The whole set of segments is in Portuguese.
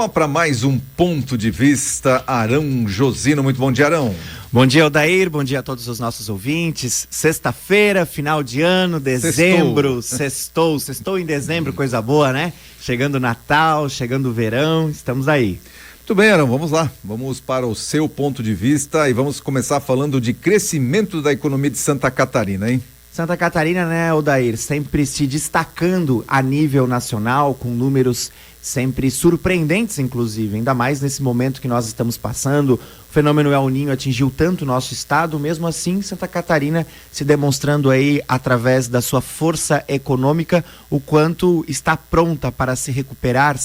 Só para mais um ponto de vista, Arão Josino. Muito bom dia, Arão. Bom dia, Odair. Bom dia a todos os nossos ouvintes. Sexta-feira, final de ano, dezembro, sextou em dezembro, coisa boa, né? Chegando o Natal, chegando o verão, estamos aí. Muito bem, Arão, vamos lá. Vamos para o seu ponto de vista e vamos começar falando de crescimento da economia de Santa Catarina, hein? Santa Catarina, né, Odair, sempre se destacando a nível nacional, com números sempre surpreendentes, inclusive, ainda mais nesse momento que nós estamos passando. O fenômeno El Niño atingiu tanto o nosso estado, mesmo assim Santa Catarina se demonstrando aí, através da sua força econômica, o quanto está pronta para se recuperar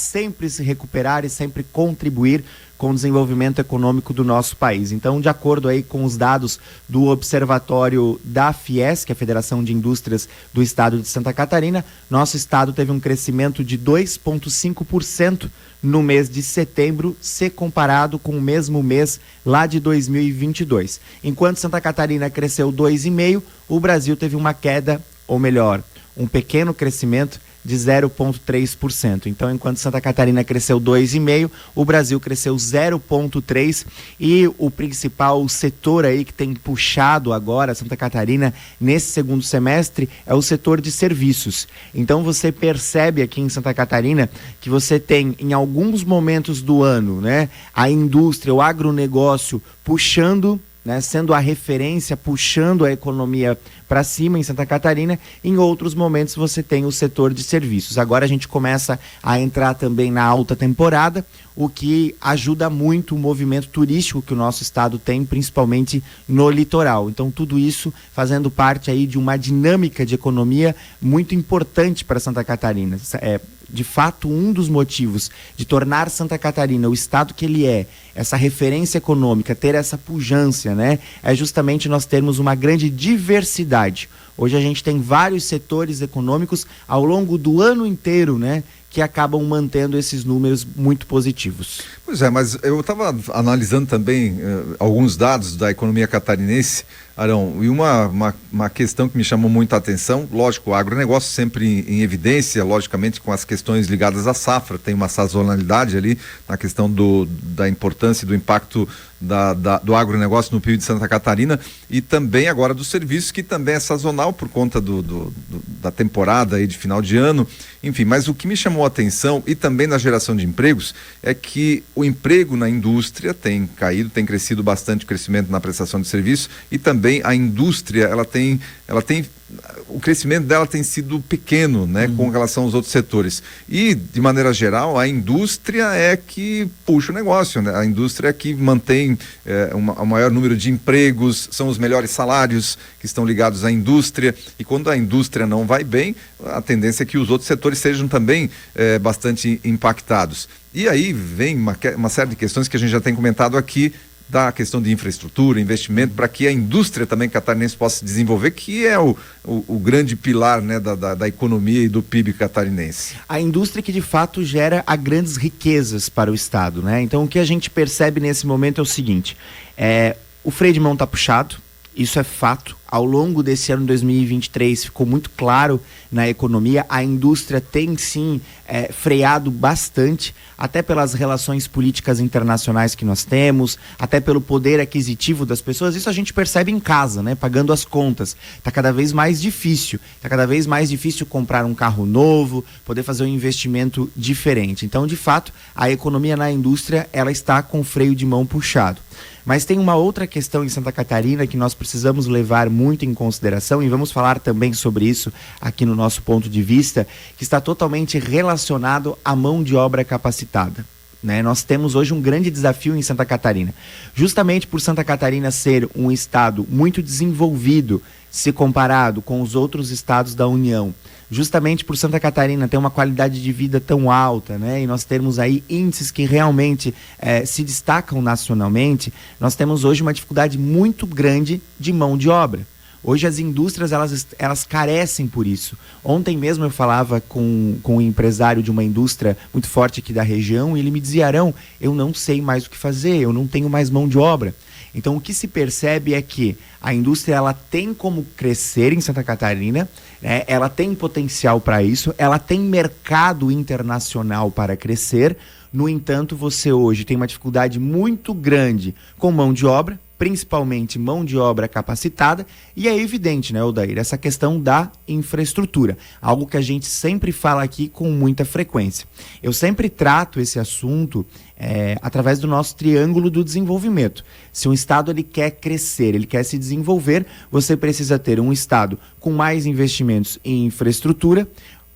e sempre contribuir com o desenvolvimento econômico do nosso país. Então, de acordo aí com os dados do observatório da FIES, que é a Federação de Indústrias do Estado de Santa Catarina, nosso estado teve um crescimento de 2,5% no mês de setembro, se comparado com o mesmo mês lá de 2022. Enquanto Santa Catarina cresceu 2,5%, o Brasil teve uma queda, ou melhor, um pequeno crescimento de 0,3%. Então, enquanto Santa Catarina cresceu 2,5%, o Brasil cresceu 0,3%, e o principal setor aí que tem puxado agora Santa Catarina nesse segundo semestre é o setor de serviços. Então, você percebe aqui em Santa Catarina que você tem, em alguns momentos do ano, né, a indústria, o agronegócio puxando, né, sendo a referência, puxando a economia para cima em Santa Catarina. Em outros momentos você tem o setor de serviços. Agora a gente começa a entrar também na alta temporada, o que ajuda muito o movimento turístico que o nosso estado tem, principalmente no litoral. Então, tudo isso fazendo parte aí de uma dinâmica de economia muito importante para Santa Catarina. De fato, um dos motivos de tornar Santa Catarina o estado que ele é, essa referência econômica, ter essa pujança, né, é justamente nós termos uma grande diversidade. Hoje a gente tem vários setores econômicos ao longo do ano inteiro, né, que acabam mantendo esses números muito positivos. Pois é, mas eu estava analisando também alguns dados da economia catarinense, Arão, e uma questão que me chamou muita atenção. Lógico, o agronegócio sempre em evidência, logicamente com as questões ligadas à safra, tem uma sazonalidade ali na questão da importância e do impacto do agronegócio no PIB de Santa Catarina, e também agora dos serviços, que também é sazonal por conta da temporada aí de final de ano, enfim. Mas o que me chamou a atenção, e também na geração de empregos, é que o emprego na indústria tem caído, tem crescido bastante o crescimento na prestação de serviços, e também a indústria, ela tem o crescimento dela tem sido pequeno, né, com relação aos outros setores. E, de maneira geral, a indústria é que puxa o negócio, né? A indústria é que mantém o maior número de empregos, são os melhores salários que estão ligados à indústria, e quando a indústria não vai bem, a tendência é que os outros setores sejam também bastante impactados. E aí vem uma série de questões que a gente já tem comentado aqui, da questão de infraestrutura, investimento, para que a indústria também catarinense possa se desenvolver, que é o grande pilar, né, da economia e do PIB catarinense. A indústria que de fato gera grandes riquezas para o estado, né? Então o que a gente percebe nesse momento é o seguinte: o freio de mão está puxado, isso é fato. Ao longo desse ano 2023 ficou muito claro na economia. A indústria tem sim freado bastante, até pelas relações políticas internacionais que nós temos, até pelo poder aquisitivo das pessoas. Isso a gente percebe em casa, né? Pagando as contas. Está cada vez mais difícil. Está cada vez mais difícil comprar um carro novo, poder fazer um investimento diferente. Então, de fato, a economia na indústria, ela está com o freio de mão puxado. Mas tem uma outra questão em Santa Catarina que nós precisamos levar muito em consideração, e vamos falar também sobre isso aqui no nosso ponto de vista, que está totalmente relacionado à mão de obra capacitada, né? Nós temos hoje um grande desafio em Santa Catarina, justamente por Santa Catarina ser um estado muito desenvolvido se comparado com os outros estados da União. Justamente por Santa Catarina ter uma qualidade de vida tão alta, né, e nós termos aí índices que realmente se destacam nacionalmente, nós temos hoje uma dificuldade muito grande de mão de obra. Hoje as indústrias, elas carecem por isso. Ontem mesmo eu falava com um empresário de uma indústria muito forte aqui da região, e ele me dizia: Arão, eu não sei mais o que fazer, eu não tenho mais mão de obra. Então o que se percebe é que a indústria, ela tem como crescer em Santa Catarina, né? Ela tem potencial para isso, ela tem mercado internacional para crescer. No entanto, você hoje tem uma dificuldade muito grande com mão de obra, principalmente mão de obra capacitada, e é evidente, né, Odair, essa questão da infraestrutura, algo que a gente sempre fala aqui com muita frequência. Eu sempre trato esse assunto através do nosso triângulo do desenvolvimento. Se um estado ele quer crescer, ele quer se desenvolver, você precisa ter um estado com mais investimentos em infraestrutura.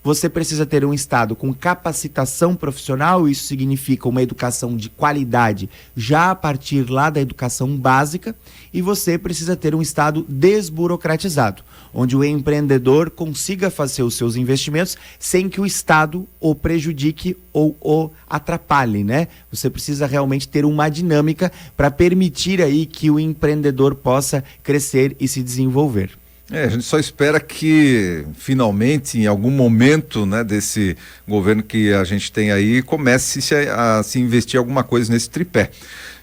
Você precisa ter um estado com capacitação profissional, isso significa uma educação de qualidade já a partir lá da educação básica, e você precisa ter um estado desburocratizado, onde o empreendedor consiga fazer os seus investimentos sem que o estado o prejudique ou o atrapalhe, né? Você precisa realmente ter uma dinâmica para permitir aí que o empreendedor possa crescer e se desenvolver. A gente só espera que finalmente, em algum momento, né, desse governo que a gente tem aí, comece a se investir alguma coisa nesse tripé.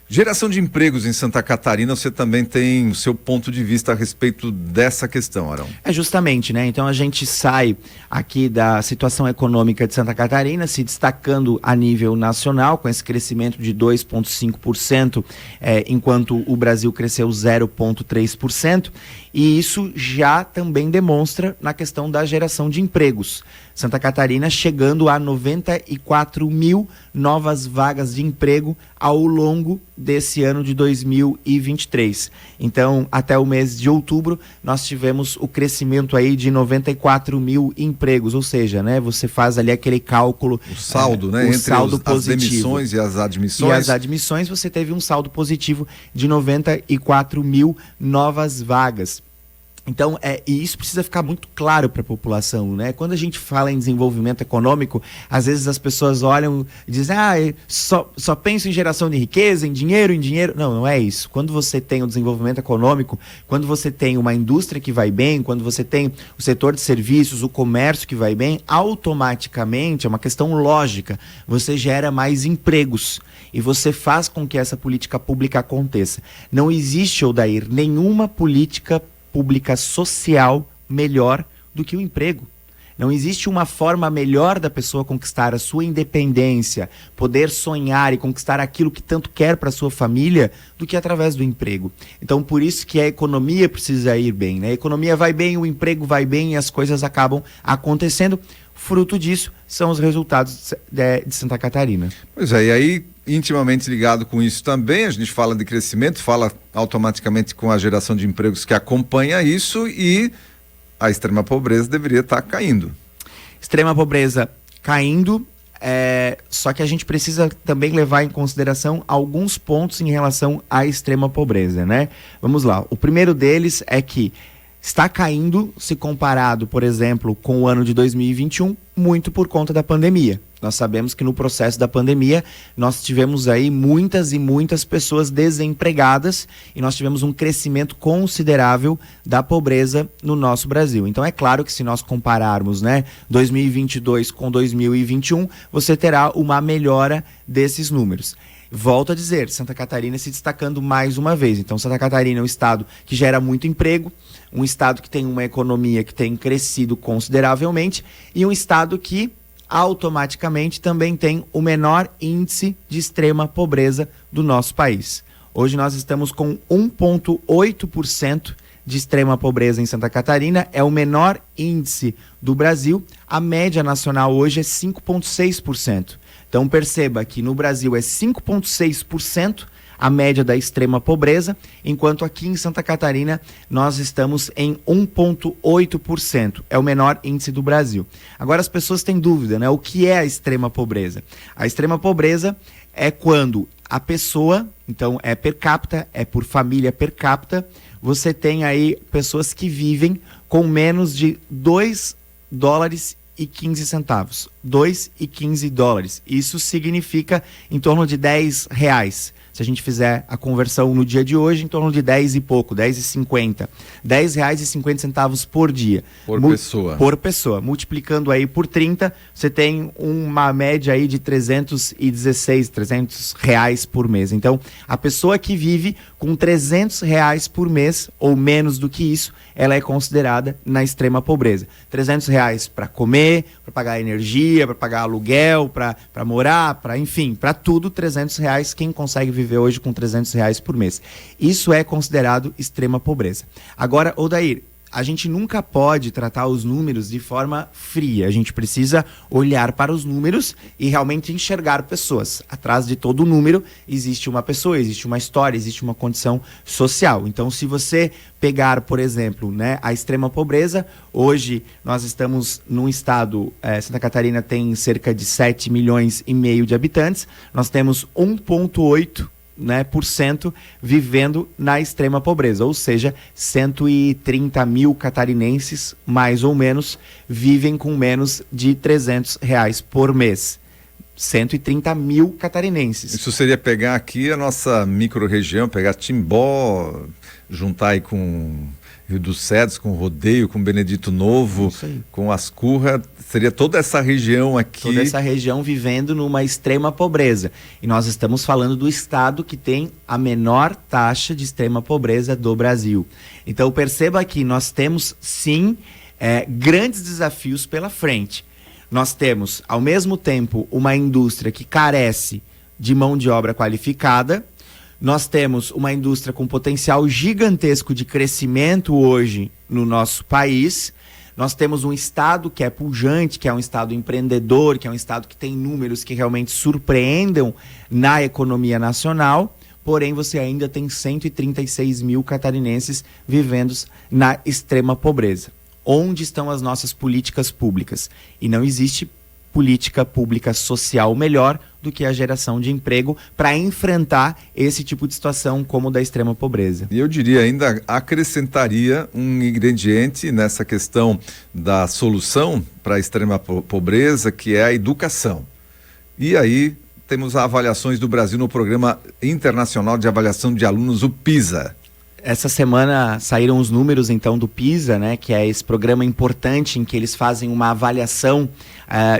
Geração de empregos em Santa Catarina, você também tem o seu ponto de vista a respeito dessa questão, Arão? Justamente, né? Então a gente sai aqui da situação econômica de Santa Catarina, se destacando a nível nacional, com esse crescimento de 2,5%, enquanto o Brasil cresceu 0,3%, e isso já também demonstra na questão da geração de empregos. Santa Catarina chegando a 94 mil novas vagas de emprego ao longo desse ano de 2023. Então, até o mês de outubro, nós tivemos o crescimento aí de 94 mil empregos, ou seja, né, você faz ali aquele cálculo... O saldo, né? O entre saldo positivo. As demissões e as admissões. E as admissões, você teve um saldo positivo de 94 mil novas vagas. Então, e isso precisa ficar muito claro para a população, né? Quando a gente fala em desenvolvimento econômico, às vezes as pessoas olham e dizem, só penso em geração de riqueza, em dinheiro. Não, não é isso. Quando você tem o desenvolvimento econômico, quando você tem uma indústria que vai bem, quando você tem o setor de serviços, o comércio que vai bem, automaticamente, é uma questão lógica, você gera mais empregos e você faz com que essa política pública aconteça. Não existe, Odair, nenhuma política pública social melhor do que o emprego. Não existe uma forma melhor da pessoa conquistar a sua independência, poder sonhar e conquistar aquilo que tanto quer para a sua família, do que através do emprego. Então, por isso que a economia precisa ir bem, né? A economia vai bem, o emprego vai bem e as coisas acabam acontecendo. Fruto disso são os resultados de Santa Catarina. Pois é, e aí, intimamente ligado com isso também, a gente fala de crescimento, fala automaticamente com a geração de empregos que acompanha isso, e a extrema pobreza deveria estar caindo. Extrema pobreza caindo, só que a gente precisa também levar em consideração alguns pontos em relação à extrema pobreza, né? Vamos lá, o primeiro deles é que está caindo, se comparado, por exemplo, com o ano de 2021, muito por conta da pandemia. Nós sabemos que no processo da pandemia, nós tivemos aí muitas e muitas pessoas desempregadas e nós tivemos um crescimento considerável da pobreza no nosso Brasil. Então é claro que se nós compararmos, né, 2022 com 2021, você terá uma melhora desses números. Volto a dizer, Santa Catarina se destacando mais uma vez. Então, Santa Catarina é um estado que gera muito emprego, um estado que tem uma economia que tem crescido consideravelmente e um estado que automaticamente também tem o menor índice de extrema pobreza do nosso país. Hoje nós estamos com 1,8% de extrema pobreza em Santa Catarina, é o menor índice do Brasil. A média nacional hoje é 5,6%. Então perceba que no Brasil é 5,6% a média da extrema pobreza, enquanto aqui em Santa Catarina nós estamos em 1,8%. É o menor índice do Brasil. Agora as pessoas têm dúvida, né? O que é a extrema pobreza? A extrema pobreza é quando a pessoa, então é per capita, é por família per capita, você tem aí pessoas que vivem com menos de $2,15. 2,15 dólares. Isso significa em torno de R$10. Se a gente fizer a conversão no dia de hoje, em torno de 10 e pouco, 10,50. R$10,50 por dia. Por pessoa. Multiplicando aí por 30, você tem uma média aí de R$300 por mês. Então, a pessoa que vive com R$300 por mês, ou menos do que isso, ela é considerada na extrema pobreza. R$300 para comer, comer, para pagar energia, para pagar aluguel, para morar, enfim, para tudo, R$300. Quem consegue viver hoje com R$300 por mês? Isso é considerado extrema pobreza. Agora, Odair, a gente nunca pode tratar os números de forma fria. A gente precisa olhar para os números e realmente enxergar pessoas. Atrás de todo número existe uma pessoa, existe uma história, existe uma condição social. Então, se você pegar, por exemplo, né, a extrema pobreza, hoje nós estamos num estado, Santa Catarina tem cerca de 7,5 milhões de habitantes, nós temos 1,8%, né, vivendo na extrema pobreza, ou seja, 130 mil catarinenses, mais ou menos, vivem com menos de R$300 por mês. 130 mil catarinenses. Isso seria pegar aqui a nossa micro-região, pegar Timbó, juntar aí com Rio dos Cedros, com Rodeio, com Benedito Novo, com Ascurra, seria toda essa região aqui. Toda essa região vivendo numa extrema pobreza. E nós estamos falando do estado que tem a menor taxa de extrema pobreza do Brasil. Então perceba que nós temos, sim, grandes desafios pela frente. Nós temos, ao mesmo tempo, uma indústria que carece de mão de obra qualificada. Nós temos uma indústria com potencial gigantesco de crescimento hoje no nosso país. Nós temos um estado que é pujante, que é um estado empreendedor, que é um estado que tem números que realmente surpreendem na economia nacional. Porém, você ainda tem 136 mil catarinenses vivendo na extrema pobreza. Onde estão as nossas políticas públicas? E não existe política pública social melhor do que a geração de emprego para enfrentar esse tipo de situação como da extrema pobreza. E eu diria ainda, acrescentaria um ingrediente nessa questão da solução para a extrema pobreza, que é a educação. E aí temos avaliações do Brasil no Programa Internacional de Avaliação de Alunos, o PISA. Essa semana saíram os números, então, do PISA, né, que é esse programa importante em que eles fazem uma avaliação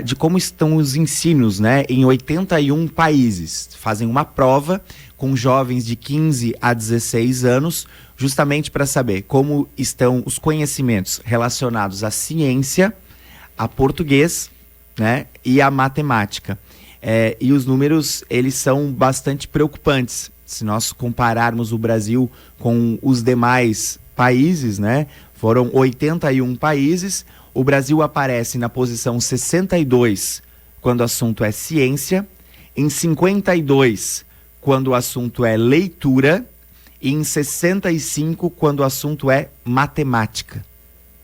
de como estão os ensinos, né, em 81 países. Fazem uma prova com jovens de 15 a 16 anos, justamente para saber como estão os conhecimentos relacionados à ciência, a português, né, e a matemática. E os números, eles são bastante preocupantes. Se nós compararmos o Brasil com os demais países, né? Foram 81 países, o Brasil aparece na posição 62 quando o assunto é ciência, em 52 quando o assunto é leitura e em 65 quando o assunto é matemática.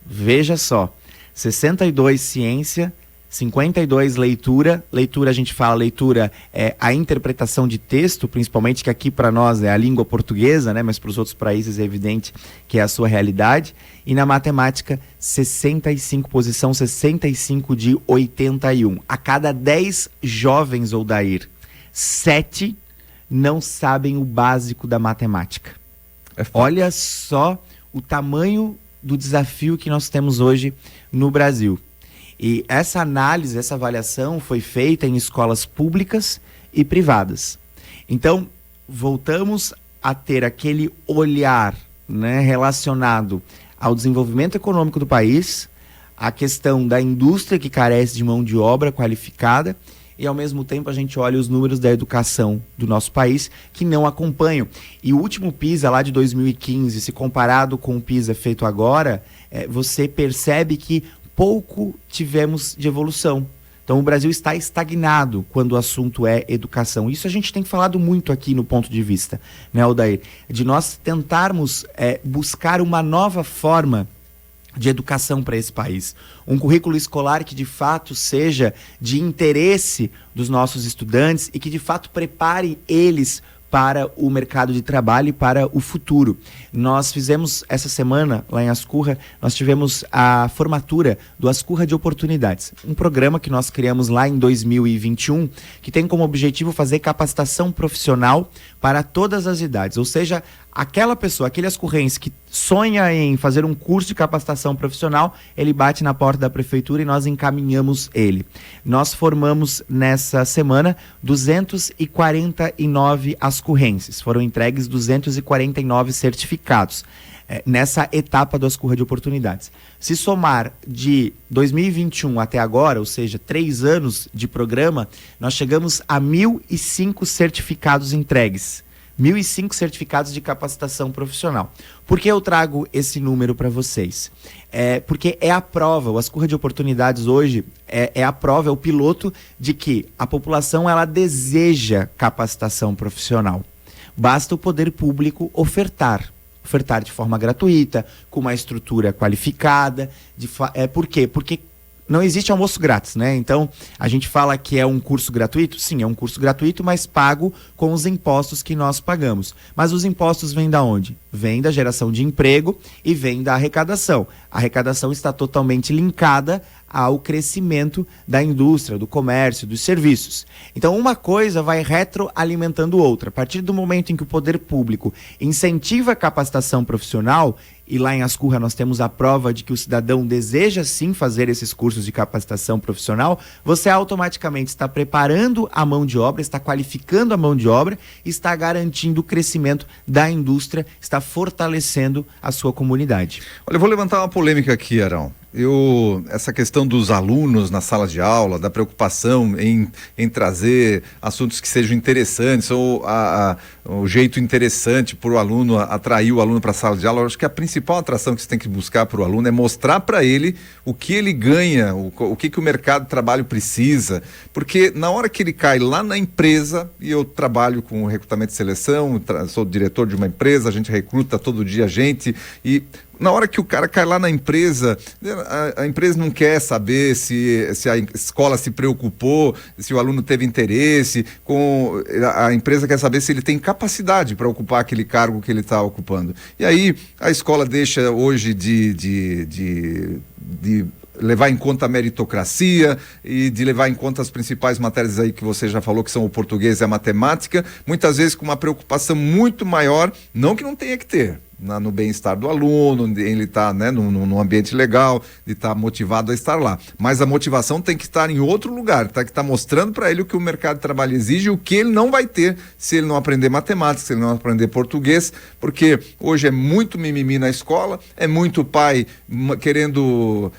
Veja só, 62 ciência, 52 leitura. Leitura, a gente fala, leitura é a interpretação de texto, principalmente, que aqui para nós é a língua portuguesa, né? Mas para os outros países é evidente que é a sua realidade. E na matemática, 65, posição 65 de 81. A cada 10 jovens, Odair, 7 não sabem o básico da matemática. Olha só o tamanho do desafio que nós temos hoje no Brasil. E essa análise, essa avaliação foi feita em escolas públicas e privadas. Então, voltamos a ter aquele olhar, né, relacionado ao desenvolvimento econômico do país, a questão da indústria que carece de mão de obra qualificada e, ao mesmo tempo, a gente olha os números da educação do nosso país que não acompanham. E o último PISA, lá de 2015, se comparado com o PISA feito agora, você percebe que pouco tivemos de evolução. Então o Brasil está estagnado quando o assunto é educação. Isso a gente tem falado muito aqui no Ponto de Vista, né, Odair? De nós tentarmos buscar uma nova forma de educação para esse país. Um currículo escolar que de fato seja de interesse dos nossos estudantes e que de fato prepare eles para o mercado de trabalho e para o futuro. Nós fizemos essa semana, lá em Ascurra, nós tivemos a formatura do Ascurra de Oportunidades, um programa que nós criamos lá em 2021, que tem como objetivo fazer capacitação profissional para todas as idades, ou seja, aquela pessoa, aquele ascurrense que sonha em fazer um curso de capacitação profissional, ele bate na porta da prefeitura e nós encaminhamos ele. Nós formamos nessa semana 249 ascurrenses, foram entregues 249 certificados. nessa etapa do Ascurra de Oportunidades. Se somar de 2021 até agora, ou seja, 3 anos de programa, nós chegamos a 1.005 certificados entregues. 1.005 certificados de capacitação profissional. Por que eu trago esse número para vocês? Porque é a prova, o Ascurra de Oportunidades hoje é a prova, é o piloto de que a população ela deseja capacitação profissional. Basta o poder público ofertar de forma gratuita, com uma estrutura qualificada. Por quê? Porque não existe almoço grátis, né? Então, a gente fala que é um curso gratuito? Sim, é um curso gratuito, mas pago com os impostos que nós pagamos. Mas os impostos vêm da onde? Vêm da geração de emprego e vêm da arrecadação. A arrecadação está totalmente linkada ao crescimento da indústria, do comércio, dos serviços. Então, uma coisa vai retroalimentando outra. A partir do momento em que o poder público incentiva a capacitação profissional, e lá em Ascurra nós temos a prova de que o cidadão deseja sim fazer esses cursos de capacitação profissional, você automaticamente está preparando a mão de obra, está qualificando a mão de obra, está garantindo o crescimento da indústria, está fortalecendo a sua comunidade. Olha, eu vou levantar uma polêmica aqui, Arão. Essa questão dos alunos na sala de aula, da preocupação em trazer assuntos que sejam interessantes, ou o jeito interessante para o aluno, atrair o aluno para a sala de aula, eu acho que a principal atração que você tem que buscar para o aluno é mostrar para ele o que ele ganha, o que o mercado de trabalho precisa, porque na hora que ele cai lá na empresa, e eu trabalho com recrutamento e seleção, sou diretor de uma empresa, a gente recruta todo dia gente, e na hora que o cara cai lá na empresa, a empresa não quer saber se a escola se preocupou, se o aluno teve interesse, a empresa quer saber se ele tem capacidade para ocupar aquele cargo que ele está ocupando. E aí a escola deixa hoje de levar em conta a meritocracia e de levar em conta as principais matérias aí que você já falou, que são o português e a matemática, muitas vezes com uma preocupação muito maior, não que não tenha que ter, no bem-estar do aluno, ele está, né, num ambiente legal, de estar motivado a estar lá. Mas a motivação tem que estar em outro lugar, que está mostrando para ele o que o mercado de trabalho exige e o que ele não vai ter se ele não aprender matemática, se ele não aprender português, porque hoje é muito mimimi na escola, é muito pai querendo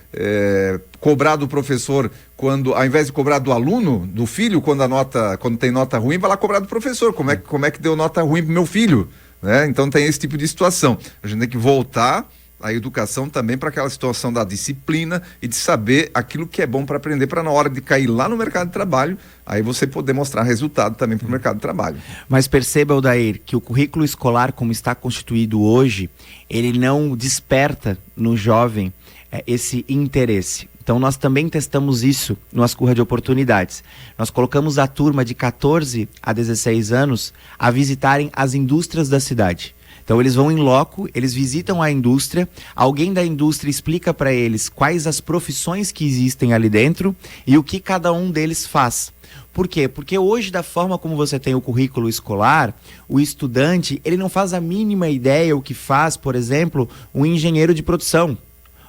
cobrar do professor quando, ao invés de cobrar do aluno, do filho, quando tem nota ruim, vai lá cobrar do professor. Como é que deu nota ruim pro meu filho? Né? Então tem esse tipo de situação. A gente tem que voltar a educação também para aquela situação da disciplina e de saber aquilo que é bom para aprender, para na hora de cair lá no mercado de trabalho, aí você poder mostrar resultado também para o mercado de trabalho. Mas perceba, Odair, que o currículo escolar, como está constituído hoje, ele não desperta no jovem esse interesse. Então nós também testamos isso no Ascurra de Oportunidades. Nós colocamos a turma de 14 a 16 anos a visitarem as indústrias da cidade. Então eles vão em loco, eles visitam a indústria, alguém da indústria explica para eles quais as profissões que existem ali dentro e o que cada um deles faz. Por quê? Porque hoje, da forma como você tem o currículo escolar, o estudante, ele não faz a mínima ideia o que faz, por exemplo, um engenheiro de produção.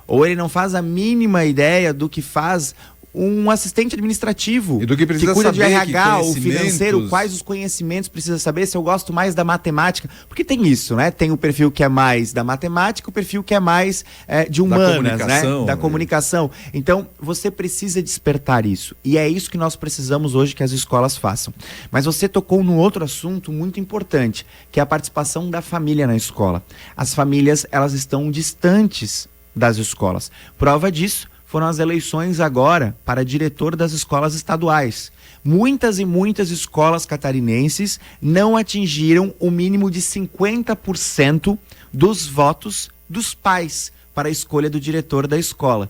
Ou ele não faz a mínima ideia do que faz um assistente administrativo e do que precisa cuida saber, de RH ou financeiro, quais os conhecimentos precisa saber, se eu gosto mais da matemática, porque tem isso, né? Tem o perfil que é mais da matemática, o perfil que é mais de humanas, né? Da comunicação. Então, você precisa despertar isso, e é isso que nós precisamos hoje que as escolas façam. Mas você tocou num outro assunto muito importante, que é a participação da família na escola. As famílias, elas estão distantes das escolas. Prova disso foram as eleições agora para diretor das escolas estaduais. Muitas e muitas escolas catarinenses não atingiram o mínimo de 50% dos votos dos pais para a escolha do diretor da escola.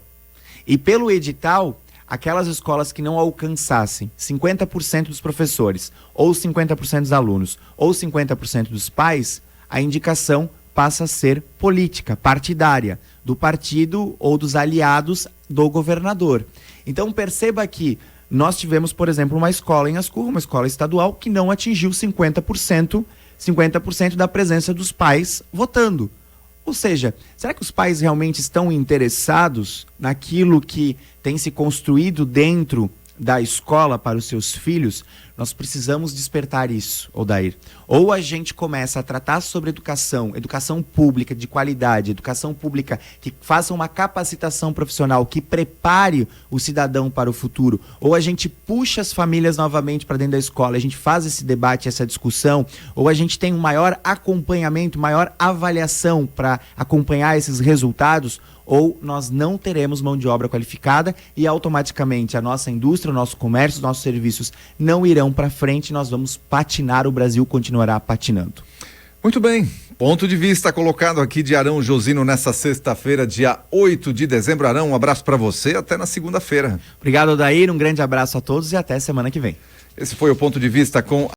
E pelo edital, aquelas escolas que não alcançassem 50% dos professores, ou 50% dos alunos, ou 50% dos pais, a indicação passa a ser política, partidária, do partido ou dos aliados do governador. Então perceba que nós tivemos, por exemplo, uma escola em Ascurra, uma escola estadual, que não atingiu 50% da presença dos pais votando. Ou seja, será que os pais realmente estão interessados naquilo que tem se construído dentro da escola para os seus filhos? Nós precisamos despertar isso, Odair. Ou a gente começa a tratar sobre educação, educação pública de qualidade, educação pública que faça uma capacitação profissional, que prepare o cidadão para o futuro, ou a gente puxa as famílias novamente para dentro da escola, a gente faz esse debate, essa discussão, ou a gente tem um maior acompanhamento, maior avaliação para acompanhar esses resultados, ou nós não teremos mão de obra qualificada e automaticamente a nossa indústria, o nosso comércio, os nossos serviços não irão para frente, nós vamos patinar, o Brasil continuará patinando. Muito bem, ponto de vista colocado aqui de Arão Josino nessa sexta-feira, dia 8 de dezembro. Arão, um abraço para você, até na segunda-feira. Obrigado, Odair, um grande abraço a todos e até semana que vem. Esse foi o ponto de vista com